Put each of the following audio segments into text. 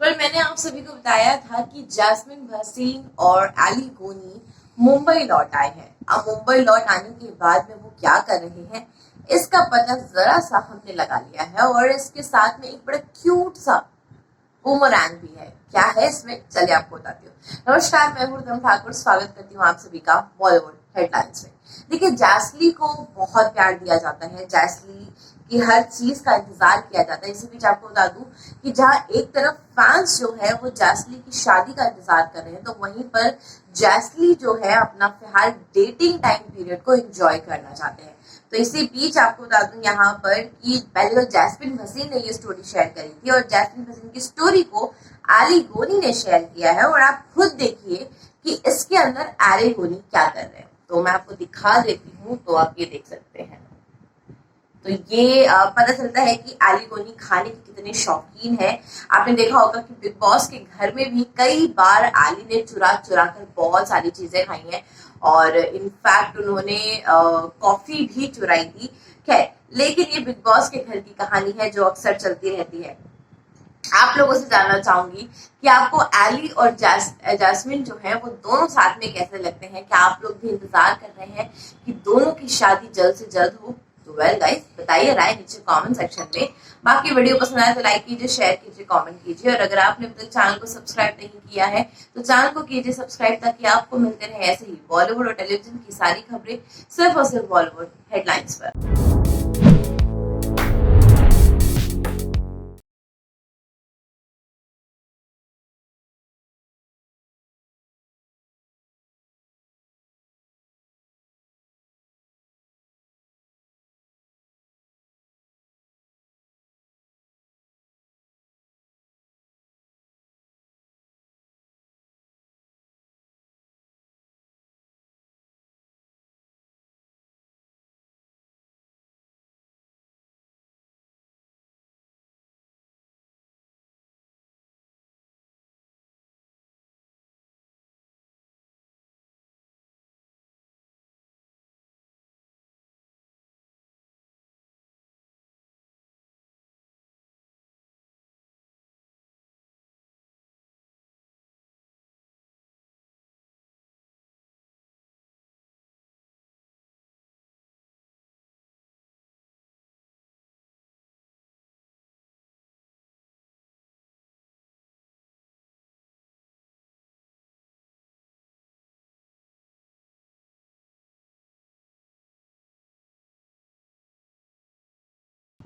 पर मैंने आप सभी को बताया था कि जैस्मिन भसीन और एली गोनी मुंबई लौट आए हैं। अब मुंबई लौट आने के बाद में वो क्या कर रहे हैं इसका पता जरा सा हमने लगा लिया है, और इसके साथ में एक बड़ा क्यूट सा बूमरैंग भी है। क्या है इसमें, चलिए आपको बताती हूँ। नमस्कार, मैं हूँ रिदम ठाकुर, स्वागत करती हूँ आप सभी का बॉलीवुड हेडलाइंस में। देखिए, जैस्ली को बहुत प्यार दिया जाता है, जैस्ली की हर चीज का इंतजार किया जाता है। इसी बीच आपको बता दूं कि जहाँ एक तरफ फैंस जो है वो जैस्ली की शादी का इंतजार कर रहे हैं, तो वहीं पर जैस्ली जो है अपना फिलहाल डेटिंग टाइम पीरियड को एंजॉय करना चाहते हैं। तो इसी बीच आपको बता दूं यहाँ पर कि पहले तो जैस्मिन भसीन ने ये स्टोरी शेयर करी थी, और जैस्मिन भसीन की स्टोरी को एली गोनी ने शेयर किया है, और आप खुद देखिए कि इसके अंदर एली गोनी क्या कर रहे हैं। तो मैं आपको दिखा देती हूँ, तो आप ये देख सकते हैं। तो ये पता चलता है कि एली गोनी खाने की कितने शौकीन है। आपने देखा होगा कि बिग बॉस के घर में भी कई बार एली ने चुरा चुरा कर बहुत सारी चीजें खाई हैं, और इनफैक्ट उन्होंने कॉफी भी चुराई थी। खैर, लेकिन ये बिग बॉस के घर की कहानी है जो अक्सर चलती रहती है। आप लोगों से जानना चाहूंगी कि आपको एली और जैस्मिन जो है वो दोनों साथ में कैसे लगते हैं। क्या आप लोग भी इंतजार कर रहे हैं कि दोनों की शादी जल्द से जल्द हो? तो वेल गाइस, बताइए राय नीचे कमेंट सेक्शन में। बाकी वीडियो पसंद आए तो लाइक कीजिए, शेयर कीजिए, कमेंट कीजिए, और अगर आपने अभी तक चैनल को सब्सक्राइब नहीं किया है तो चैनल को कीजिए सब्सक्राइब, ताकि आपको मिलते रहे ऐसे ही बॉलीवुड और टेलीविजन की सारी खबरें सिर्फ और सिर्फ बॉलीवुड हेडलाइंस पर।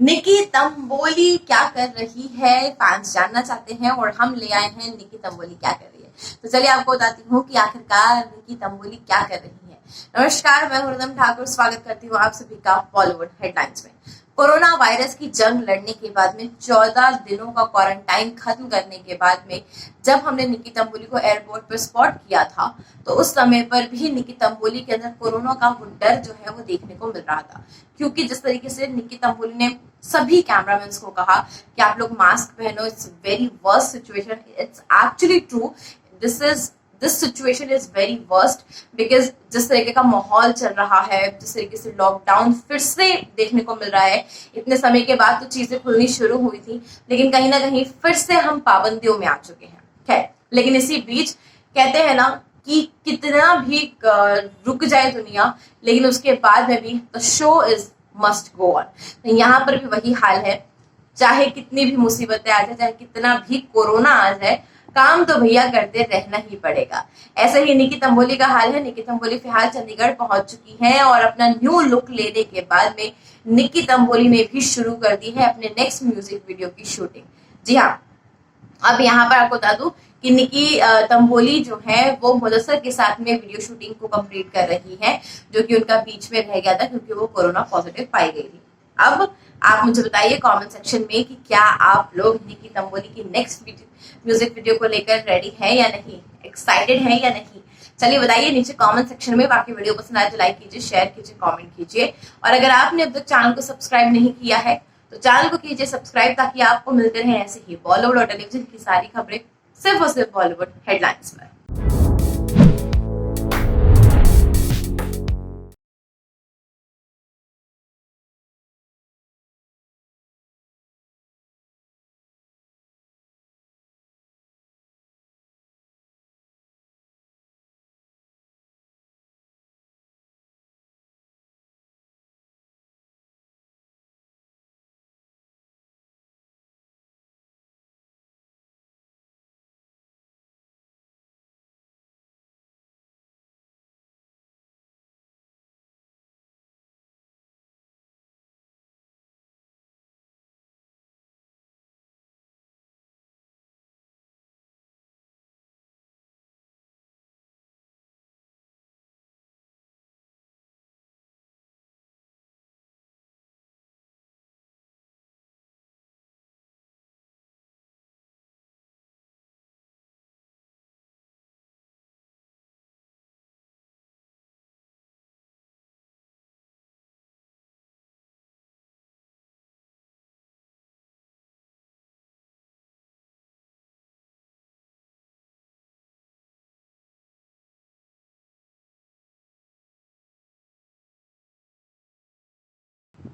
निकी तंबोली क्या कर रही है, फैंस जानना चाहते हैं, और हम ले आए हैं निकी तंबोली क्या कर रही है। तो चलिए आपको बताती हूँ कि आखिरकार निकी तंबोली क्या कर रही है। नमस्कार, मैं हुरदम ठाकुर, स्वागत करती हूँ आप सभी का बॉलीवुड हेडलाइंस में। कोरोना वायरस की जंग लड़ने के बाद में 14 दिनों का क्वारंटाइन खत्म करने के बाद में जब हमने निकी तंबोली को एयरपोर्ट पर स्पॉट किया था, तो उस समय पर भी निकी तंबोली के अंदर कोरोना का वो डर जो है वो देखने को मिल रहा था। क्योंकि जिस तरीके से निकी तंबोली ने सभी कैमरामैन को कहा कि आप लोग मास्क पहनो, it's very worst situation, it's actually true, this situation is very worst, because जिस तरीके का माहौल चल रहा है, जिस तरीके से लॉकडाउन फिर से देखने को मिल रहा है। इतने समय के बाद तो चीजें खुलनी शुरू हुई थी, लेकिन कहीं ना कहीं फिर से हम पाबंदियों में आ चुके हैं। खैर, लेकिन इसी बीच कहते हैं ना कि कितना भी रुक जाए दुनिया, लेकिन उसके बाद में भी the show is must go on. तो यहाँ पर भी वही हाल है, चाहे कितनी भी मुसीबतें आ जाए, चाहे कितना भी कोरोना आ जाए, काम तो भैया करते रहना ही पड़ेगा। ऐसे ही निकी तंबोली का हाल है। निकी तंबोली फिलहाल चंडीगढ़ पहुंच चुकी हैं, और अपना न्यू लुक लेने के बाद में निकी तंबोली ने भी शुरू कर दी है अपने नेक्स्ट म्यूजिक वीडियो की शूटिंग। जी हाँ, अब यहाँ पर आपको बता दूं कि निकी तंबोली जो है वो मुदस्सर के साथ में वीडियो शूटिंग को कंप्लीट कर रही है, जो कि उनका बीच में रह गया था क्योंकि वो कोरोना पॉजिटिव पाई गई थी। अब आप मुझे बताइए कमेंट सेक्शन में कि क्या आप लोग निकी तंबोली की नेक्स्ट म्यूजिक वीडियो को लेकर रेडी है या नहीं, एक्साइटेड है या नहीं। चलिए बताइए नीचे कमेंट सेक्शन में। बाकी वीडियो पसंद आए तो लाइक कीजिए, शेयर कीजिए, कमेंट कीजिए, और अगर आपने अब तक चैनल को सब्सक्राइब नहीं किया है तो चैनल को कीजिए सब्सक्राइब, ताकि आपको मिलते रहे ऐसे ही बॉलीवुड और टेलीविजन की सारी खबरें सिर्फ और सिर्फ बॉलीवुड हेडलाइंस पर।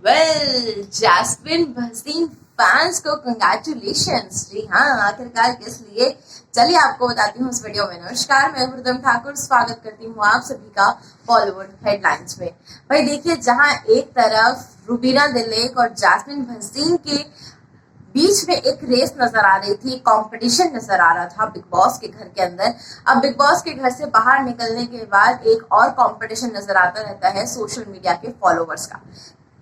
वेल जैस्मिन भसीन फैंस को कंग्रेचुलेशंस। जी हाँ, आखिरकार किस लिए, चलिए आपको बताती हूँ इस वीडियो में। नमस्कार, मैं हृदय ठाकुर स्वागत करती हूँ आप सभी का बॉलीवुड हेडलाइंस में। भाई देखिए, जहाँ एक तरफ रुबीना दिलेक और जैस्मिन भसीन के बीच में एक रेस नजर आ रही थी, कंपटीशन नजर आ रहा था बिग बॉस के घर के अंदर। अब बिग बॉस के घर से बाहर निकलने के बाद एक और कंपटीशन नजर आता रहता है सोशल मीडिया के फॉलोवर्स का।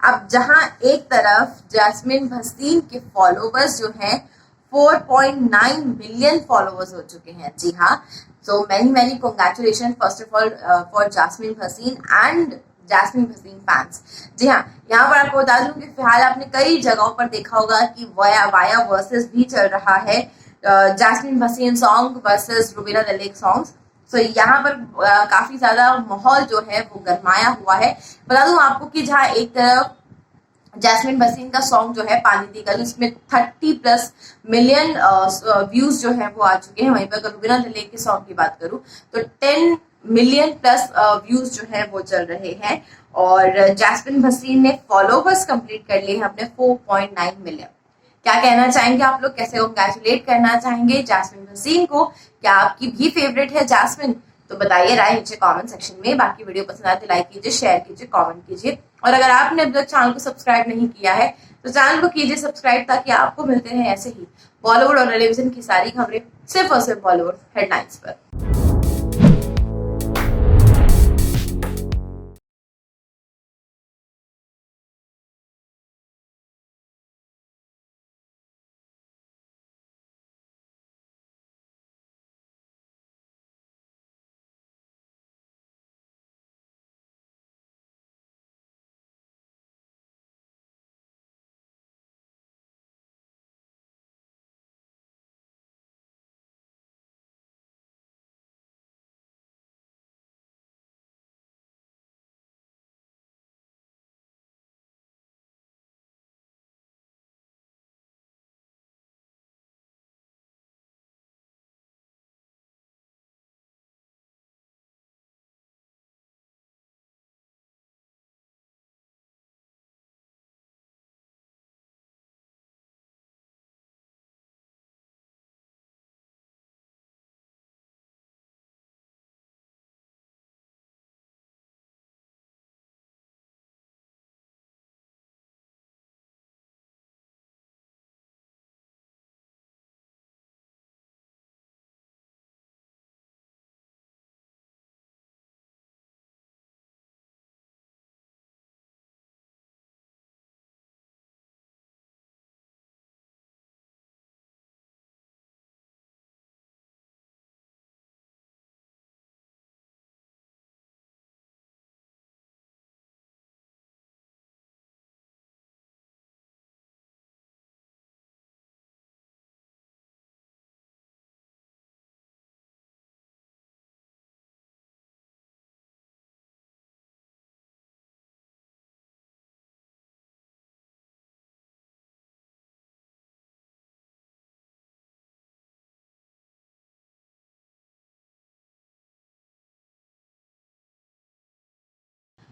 अब जहां एक तरफ जैस्मिन भसीन के फॉलोवर्स जो हैं 4.9 मिलियन फॉलोवर्स हो चुके हैं। जी हाँ, so many congratulation first of all for Jasmin Bhasin and Jasmin Bhasin fans. जी हाँ, यहाँ पर आपको बता दूं कि फिलहाल आपने कई जगहों पर देखा होगा कि वाया वर्सेस भी चल रहा है, Jasmin Bhasin song versus Rubina Dilaik songs. तो यहाँ पर काफी ज्यादा माहौल जो है वो गरमाया हुआ है। बता दूं आपको कि जहाँ एक तरफ जैस्मिन भसीन का सॉन्ग जो है पानी दी गल, उसमें 30+ मिलियन व्यूज जो है वो आ चुके हैं। वहीं पर अगर रुबीना दिलेक के सॉन्ग की बात करूं तो 10 मिलियन प्लस व्यूज जो है वो चल रहे हैं। और जैस्मिन भसीन ने फॉलोवर्स कंप्लीट कर लिए हैं अपने 4.9 मिलियन। क्या कहना चाहेंगे आप लोग, कैसे कंग्रेचुलेट करना चाहेंगे जैस्मिन भसीन को? क्या आपकी भी फेवरेट है जैस्मिन? तो बताइए राय नीचे कमेंट सेक्शन में। बाकी वीडियो पसंद आए तो लाइक कीजिए, शेयर कीजिए, कमेंट कीजिए। और अगर आपने अभी तक चैनल को सब्सक्राइब नहीं किया है तो चैनल को कीजिए सब्सक्राइब, ताकि आपको मिलते हैं ऐसे ही बॉलीवुड और टेलीविजन की सारी खबरें सिर्फ और सिर्फ बॉलीवुड हेडलाइंस पर।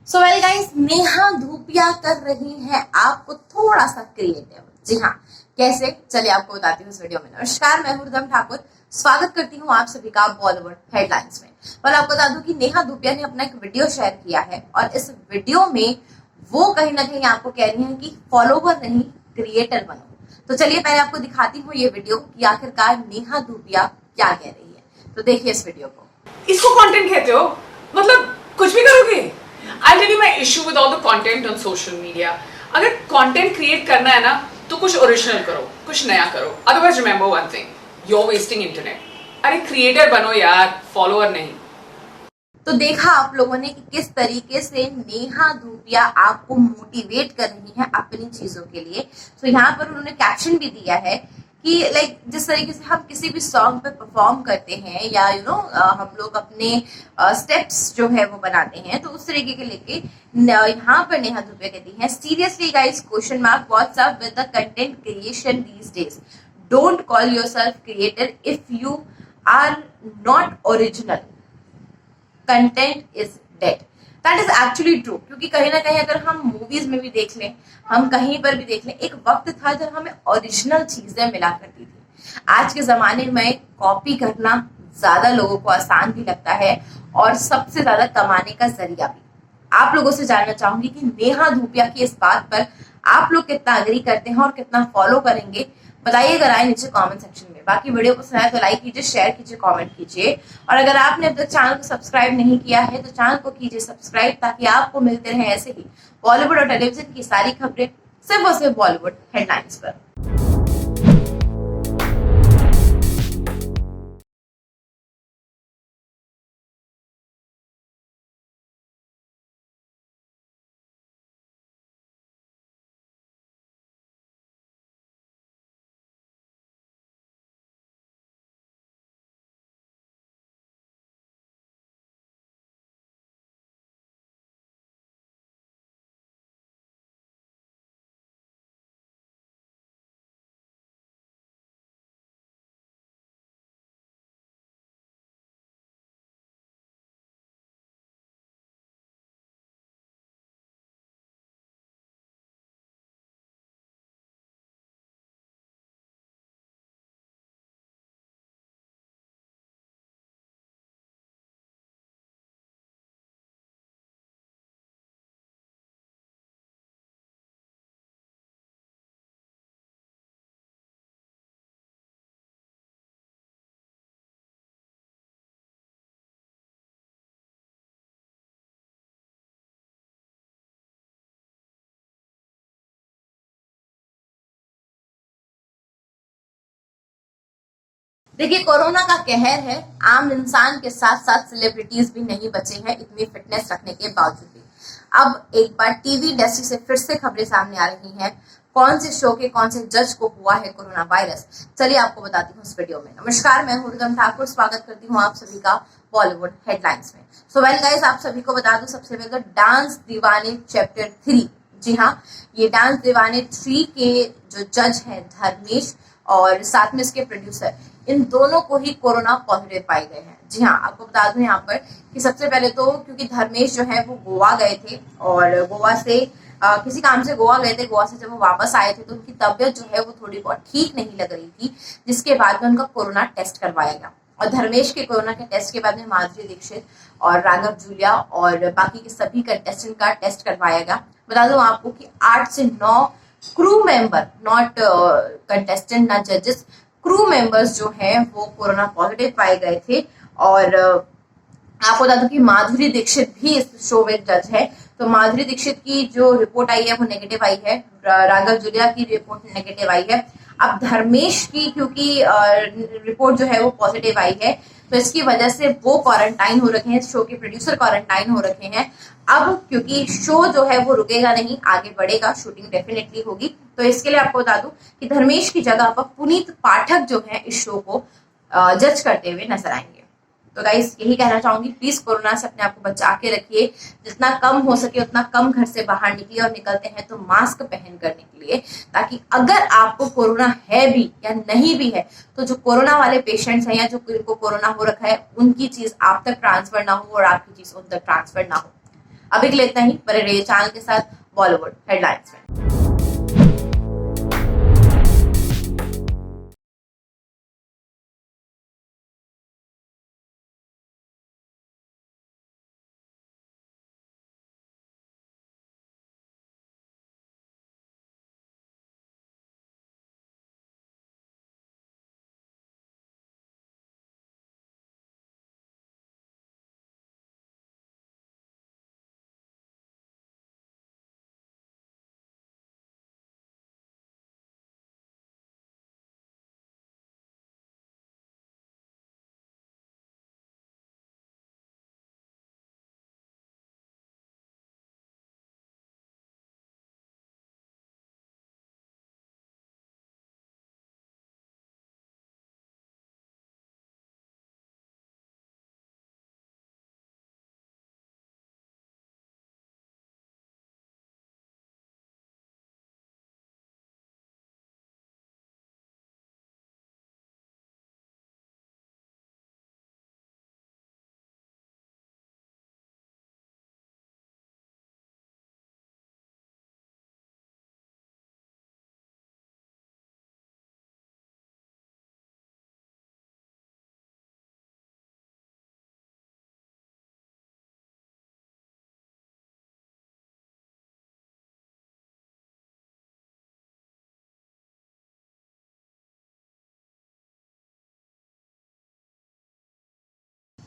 So well guys, Neha Dhupia कर रही है आपको थोड़ा सा क्रिएटिव। जी हाँ, कैसे, चलिए आपको बताती हूँ इस वीडियो में। नमस्कार, मैं हृदय ठाकुर स्वागत करती हूँ आप सभी का बॉलीवुड हेडलाइंस में। पर आपको बता दूं कि नेहा धूपिया ने अपना एक वीडियो शेयर किया है और इस वीडियो में वो कहीं ना कहीं आपको कह रही है कि फॉलोवर नहीं क्रिएटर बनो। तो चलिए पहले आपको दिखाती हूँ ये वीडियो कि आखिरकार नेहा धूपिया क्या कह रही है। तो देखिए इस वीडियो को। इसको कंटेंट कहते हो? मतलब कुछ भी करोगे? I'll tell you my issue with all the content on social media. अगर content create करना है ना तो कुछ ओरिजिनल करो, कुछ नया करो। Otherwise remember one thing, you're wasting internet. अरे क्रिएटर बनो यार, फॉलोअर नहीं। तो देखा आप लोगों ने कि किस तरीके से नेहा धूपिया आपको मोटिवेट कर रही है अपनी चीजों के लिए। तो यहाँ पर उन्होंने कैप्शन भी दिया है कि लाइक जिस तरीके से हम किसी भी सॉन्ग पे परफॉर्म करते हैं या हम लोग अपने स्टेप्स जो है वो बनाते हैं, तो उस तरीके के लेके यहाँ पर नेहा धूपिया कहती है, seriously guys question mark what's up with the content creation these days, don't call yourself creator if you are not original, content is dead. That is actually true, क्योंकि कहीं ना कहीं अगर हम मूवीज में भी देख लें, हम कहीं पर भी देख लें, एक वक्त था जब हमें ओरिजिनल चीजें मिला करती थी। आज के जमाने में कॉपी करना ज्यादा लोगों को आसान भी लगता है और सबसे ज्यादा कमाने का जरिया भी। आप लोगों से जानना चाहूंगी कि नेहा धूपिया की इस बात पर आप लोग कितना अग्री करते हैं और कितना फॉलो करेंगे, बताइएगा राय नीचे कमेंट सेक्शन में। बाकी वीडियो पसंद आए तो लाइक कीजिए, शेयर कीजिए, कमेंट कीजिए, और अगर आपने अब तक चैनल को सब्सक्राइब नहीं किया है तो चैनल को कीजिए सब्सक्राइब, ताकि आपको मिलते रहे ऐसे ही बॉलीवुड और टेलीविजन की सारी खबरें सिर्फ और सिर्फ बॉलीवुड हेडलाइंस पर। देखिए, कोरोना का कहर है, आम इंसान के साथ साथ सेलिब्रिटीज भी नहीं बचे हैं इतनी फिटनेस रखने के बावजूद भी। अब एक बार टीवी इंडस्ट्री से फिर से खबरें सामने आ रही हैं। कौन से शो के कौन से जज को हुआ है कोरोना वायरस, चलिए आपको बताती हूँ इस वीडियो में। नमस्कार, मैं हूँ रिदम ठाकुर, स्वागत करती हूँ आप सभी का बॉलीवुड हेडलाइंस में। सो वेल गाइस, आप सभी को बता दूं सबसे पहले तो डांस दीवाने चैप्टर 3, जी हाँ, ये डांस दीवाने 3 के जो जज हैं धर्मेश और साथ में इसके प्रोड्यूसर, इन दोनों को ही कोरोना पॉजिटिव पाए गए हैं। जी हाँ, आपको बता दूं यहाँ पर कि सबसे पहले तो क्योंकि धर्मेश जो है वो गोवा गए थे और गोवा से किसी काम से गोवा गए थे। गोवा से जब वो वापस आए थे तो उनकी तबीयत जो है वो थोड़ी बहुत ठीक नहीं लग रही थी, जिसके बाद में उनका कोरोना टेस्ट करवाया गया। और धर्मेश के कोरोना के टेस्ट के बाद में माधुरी दीक्षित और राघव जूलिया और बाकी के सभी कंटेस्टेंट का टेस्ट करवाया गया। बता दूं आपको कि 8 से 9 क्रू मेंबर, नॉट कंटेस्टेंट ना जजेस, क्रू मेंबर्स जो है वो कोरोना पॉजिटिव पाए गए थे। और आपको बता दूं कि माधुरी दीक्षित भी इस शो में जज है, तो माधुरी दीक्षित की जो रिपोर्ट आई है वो नेगेटिव आई है, राघव जूलिया की रिपोर्ट नेगेटिव आई है। अब धर्मेश की क्योंकि रिपोर्ट जो है वो पॉजिटिव आई है, तो इसकी वजह से वो क्वारंटाइन हो रखे हैं, शो के प्रोड्यूसर क्वारंटाइन हो रखे हैं। अब क्योंकि शो जो है वो रुकेगा नहीं, आगे बढ़ेगा, शूटिंग डेफिनेटली होगी, तो इसके लिए आपको बता दूं कि धर्मेश की जगह पर पुनीत पाठक जो है इस शो को जज करते हुए नजर आएंगे। तो गाइस, यही कहना चाहूंगी, प्लीज कोरोना से अपने आप को बचा के रखिए, जितना कम हो सके उतना कम घर से बाहर निकलिए, और निकलते हैं तो मास्क पहन कर निकलिए, ताकि अगर आपको कोरोना है भी या नहीं भी है तो जो कोरोना वाले पेशेंट्स हैं या जो जिनको कोरोना हो रखा है उनकी चीज आप तक ट्रांसफर ना हो और आपकी चीज उन तक ट्रांसफर ना हो। अभी के लिए इतना ही, बने रहिए चैनल के साथ बॉलीवुड हेडलाइंस में।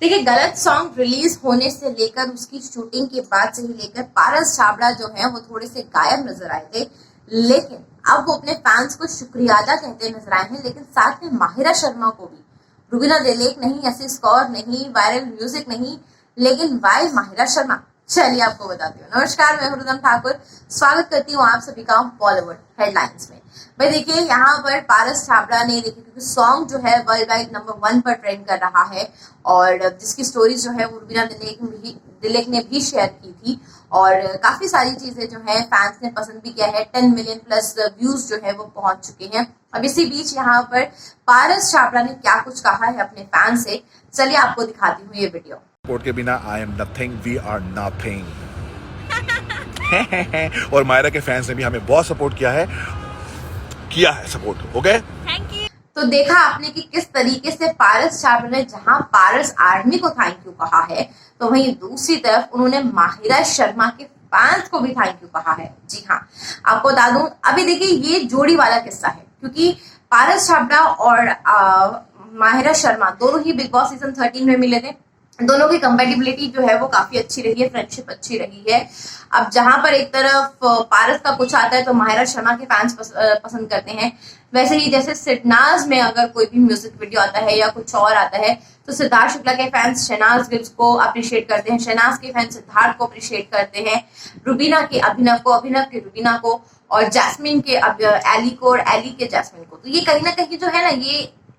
देखिए, गलत सॉन्ग रिलीज होने से लेकर उसकी शूटिंग के बाद से ही लेकर पारस छाबड़ा जो है वो थोड़े से गायब नजर आए थे, लेकिन अब वो अपने फैंस को शुक्रिया अदा कहते नजर आए हैं। लेकिन साथ में माहिरा शर्मा को भी, रुबीना दिलेक नहीं, ऐसी स्कोर नहीं, वायरल म्यूजिक नहीं, लेकिन वाई माहिरा शर्मा, चलिए आपको बताती हूँ। नमस्कार, मैं रुदम ठाकुर, स्वागत करती हूँ आप सभी का बॉलीवुड हेडलाइंस में। भाई देखिए, यहाँ पर पारस छाबड़ा ने, देखिए क्योंकि सॉन्ग जो है वर्ल्ड वाइड नंबर 1 पर ट्रेंड कर रहा है और जिसकी स्टोरी जो है वो रुबीना दिलेक ने भी शेयर की थी और काफी सारी चीजें जो है फैंस ने पसंद भी किया है। 10 मिलियन प्लस व्यूज जो है वो पहुंच चुके हैं। अब इसी बीच यहाँ पर पारस छाबड़ा ने क्या कुछ कहा है अपने फैन से, चलिए आपको दिखाती हूँ ये वीडियो। सपोर्ट के बिना I am nothing, we are nothing. और मायरा के फैंस ने भी हमें बहुत सपोर्ट किया है सपोर्ट। Okay, thank you. तो देखा आपने कि किस तरीके से पारस छाबड़ा ने जहां पारस आर्मी को थैंक यू कहा है, तो वहीं दूसरी तरफ उन्होंने माहिरा शर्मा के फैंस को भी थैंक यू कहा है। जी हाँ, आपको बता दूं, अभी देखिए ये जोड़ी वाला किस्सा है क्योंकि पारस छाबड़ा और माहिरा शर्मा दोनों ही बिग बॉस सीजन 13 में मिले थे। दोनों की कंपेटिबिलिटी जो है वो काफी अच्छी रही है, फ्रेंडशिप अच्छी रही है। अब जहां पर एक तरफ पारस का कुछ आता है तो माहिरा शर्मा के फैंस पसंद करते हैं, वैसे ही जैसे सिडनाज में अगर कोई भी म्यूजिक वीडियो आता है या कुछ और आता है तो सिद्धार्थ शुक्ला के फैंस शहनाज गिल्स को अप्रिशिएट करते हैं, शहनाज के फैंस सिद्धार्थ को अप्रिशिएट करते हैं, रुबीना के अभिनव को, अभिनव के रुबीना को, और जैस्मिन के एली को और एली के जैस्मिन को। तो ये कहीं ना कहीं जो है ना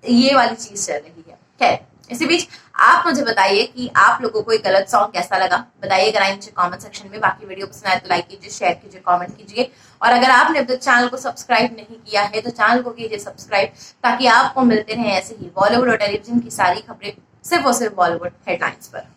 ये वाली चीज चल रही है। खैर, इसी बीच आप मुझे बताइए कि आप लोगों को एक गलत सॉन्ग कैसा लगा, बताइएगा नीचे कमेंट सेक्शन में। बाकी वीडियो पसंद आए तो लाइक कीजिए, शेयर कीजिए, कमेंट कीजिए, और अगर आपने अब तक चैनल को सब्सक्राइब नहीं किया है तो चैनल को कीजिए सब्सक्राइब, ताकि आपको मिलते रहे ऐसे ही बॉलीवुड और टेलीविजन की सारी खबरें सिर्फ और सिर्फ बॉलीवुड हेडलाइंस पर।